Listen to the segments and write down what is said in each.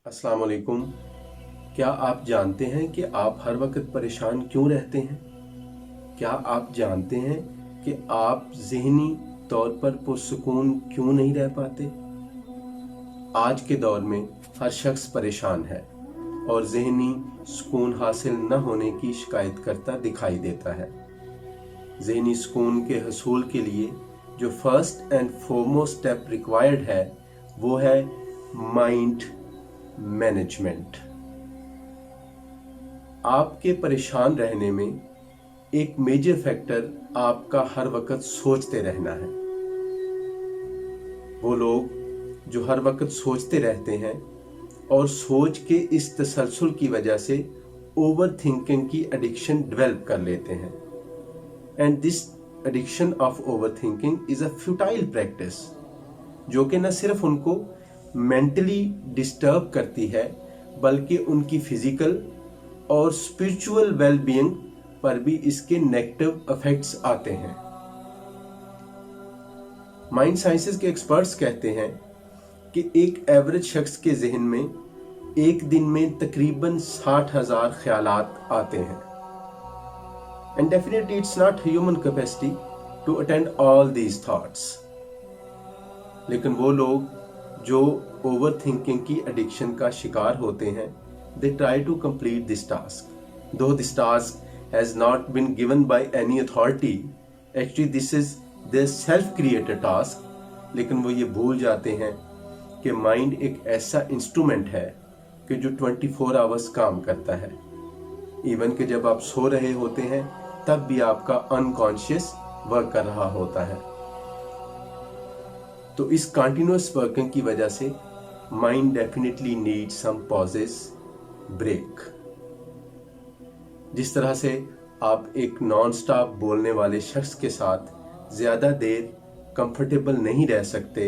अस्सलाम वालेकुम। क्या आप जानते हैं कि आप हर वक्त परेशान क्यों रहते हैं? क्या आप जानते हैं कि आप ज़हनी तौर पर पुरसुकून क्यों नहीं रह पाते? आज के दौर में हर शख्स परेशान है और ज़हनी सुकून हासिल न होने की शिकायत करता दिखाई देता है। ज़हनी सुकून के हसूल के लिए जो first and foremost step required है वो है माइंड मैनेजमेंट। आपके परेशान रहने में एक मेजर फैक्टर आपका हर वक्त सोचते रहना है। वो लोग जो हर वक्त सोचते रहते हैं और सोच के इस तसलसल की वजह से ओवर थिंकिंग की एडिक्शन डेवलप कर लेते हैं। And this addiction of over thinking is a futile practice जो कि न सिर्फ उनको मेंटली डिस्टर्ब करती है बल्कि उनकी फिजिकल और स्पिरिचुअल वेलबीइंग पर भी इसके नेगेटिव इफेक्ट्स आते हैं। माइंड साइंसेस के एक्सपर्ट्स कहते हैं कि एक एवरेज शख्स के जहन में एक दिन में तकरीबन 60,000 ख्यालात आते हैं। And definitely it's not human capacity to attend all these thoughts. लेकिन वो लोग जो ओवर थिंकिंग की एडिक्शन का शिकार होते हैं, they try to complete this task though this task has not been given by any authority. Actually this is their self created task. लेकिन वो ये भूल जाते हैं कि माइंड एक ऐसा इंस्ट्रूमेंट है कि जो 24 आवर्स काम करता है। इवन कि जब आप सो रहे होते हैं तब भी आपका अनकॉन्शियस वर्क कर रहा होता है। तो इस कंटिन्यूअस वर्किंग की वजह से mind definitely need some pauses, break. जिस तरह से आप एक नॉन स्टॉप बोलने वाले शख्स के साथ ज्यादा देर कंफर्टेबल नहीं रह सकते।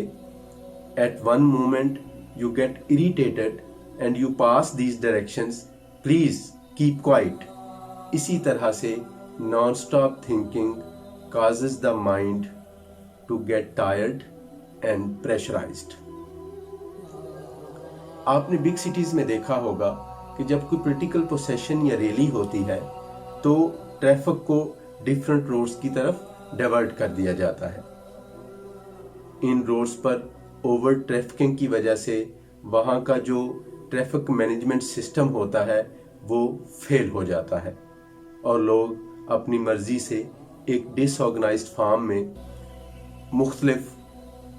At one moment you get irritated and you pass these directions, please keep quiet. इसी तरह से non stop thinking causes the mind to get tired and pressurized। आपने बिग सिटीज में देखा होगा कि जब कोई पॉलिटिकल प्रोसेशन या रैली होती है तो ट्रैफिक को डिफरेंट रोड्स की तरफ डाइवर्ट कर दिया जाता है। इन रोड्स पर ओवर ट्रैफिकिंग की वजह से वहां का जो ट्रैफिक मैनेजमेंट सिस्टम होता है वो फेल हो जाता है और लोग अपनी मर्जी से एक डिसऑर्गेनाइज्ड फॉर्म में मुख्तलिफ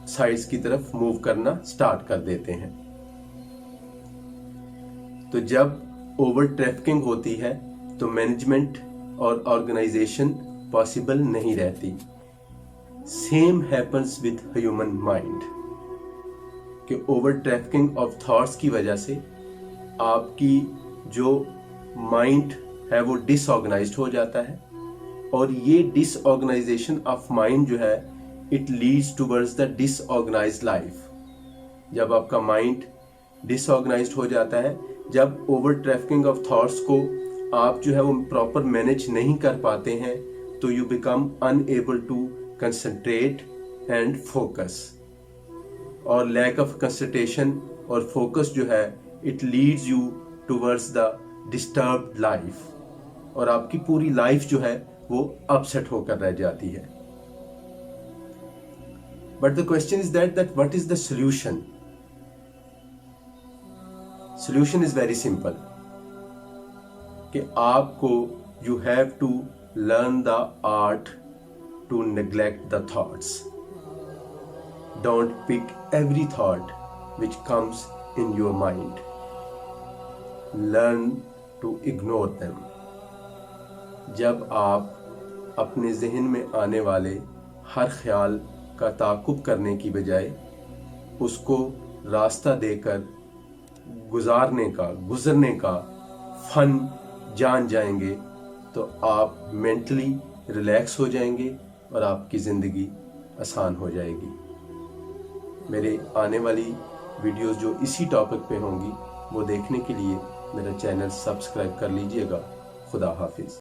साइड्स की तरफ मूव करना स्टार्ट कर देते हैं। तो जब ओवर ट्रैफिकिंग होती है तो मैनेजमेंट और ऑर्गेनाइजेशन पॉसिबल नहीं रहती। Same happens with human mind कि ओवर ट्रैफिकिंग ऑफ थॉट्स की वजह से आपकी जो माइंड है वो डिसऑर्गेनाइज्ड हो जाता है और ये डिसऑर्गेनाइजेशन ऑफ माइंड जो है it Leeds towards the disorganised life. जब आपका माइंड डिसऑर्गेनाइज्ड हो जाता है, जब ओवर ट्रैफिकिंग ऑफ थॉट्स को आप जो है वो प्रॉपर मैनेज नहीं कर पाते हैं तो you become unable to concentrate and focus. और लैक ऑफ कंसंट्रेशन और फोकस जो है it leads you towards the disturbed life और आपकी पूरी लाइफ जो है वो अपसेट होकर रह जाती है। But the question is that what is the solution? Solution is very simple कि आपको you have to learn the art to neglect the thoughts. Don't pick every thought which comes in your mind. Learn to ignore them. जब आप अपने जहन में आने वाले हर ख्याल का ताकुब करने की बजाय उसको रास्ता देकर गुजरने का फन जान जाएंगे तो आप मेंटली रिलैक्स हो जाएंगे और आपकी ज़िंदगी आसान हो जाएगी। मेरे आने वाली वीडियोस जो इसी टॉपिक पे होंगी वो देखने के लिए मेरा चैनल सब्सक्राइब कर लीजिएगा। खुदा हाफिज़।